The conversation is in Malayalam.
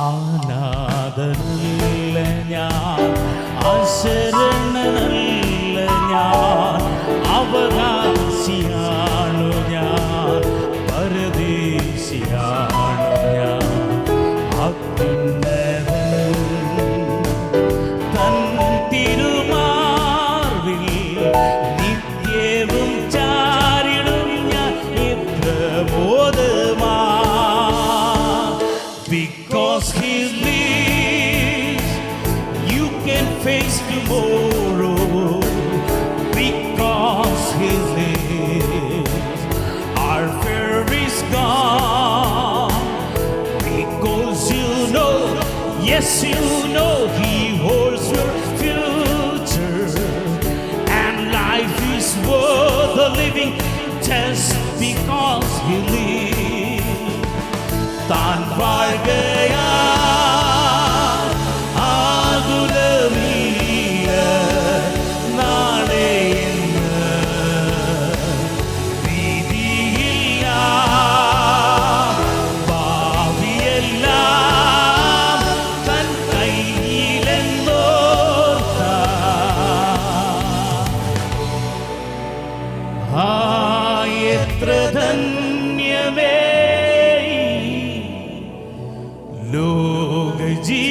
അനാഥനല്ല ഞാൻ, അശരണനല്ല ഞാൻ, അവകാശിയാണു ഞാൻ, പരദേശിയാണു ഞാൻ. അത്യുന്നതൻ തൻ തിരുമാർവിൽ നിത്യവും ചാരിടും ഞാൻ പ്രമോദമാ. Because he lives, you can face tomorrow. Because he lives, our fear is gone. Because you know, yes you know, he holds your future. And life is worth the living just because he lives. താൻ വാഴുകയാ ആകുലമില്ല നാളെ എന്ന് ഭീതിയില്ല. ഭാവിയെല്ലാം തൻ കയ്യിലെന്നോർത്താ. എത്ര ധന്യമേ ലോക ജീ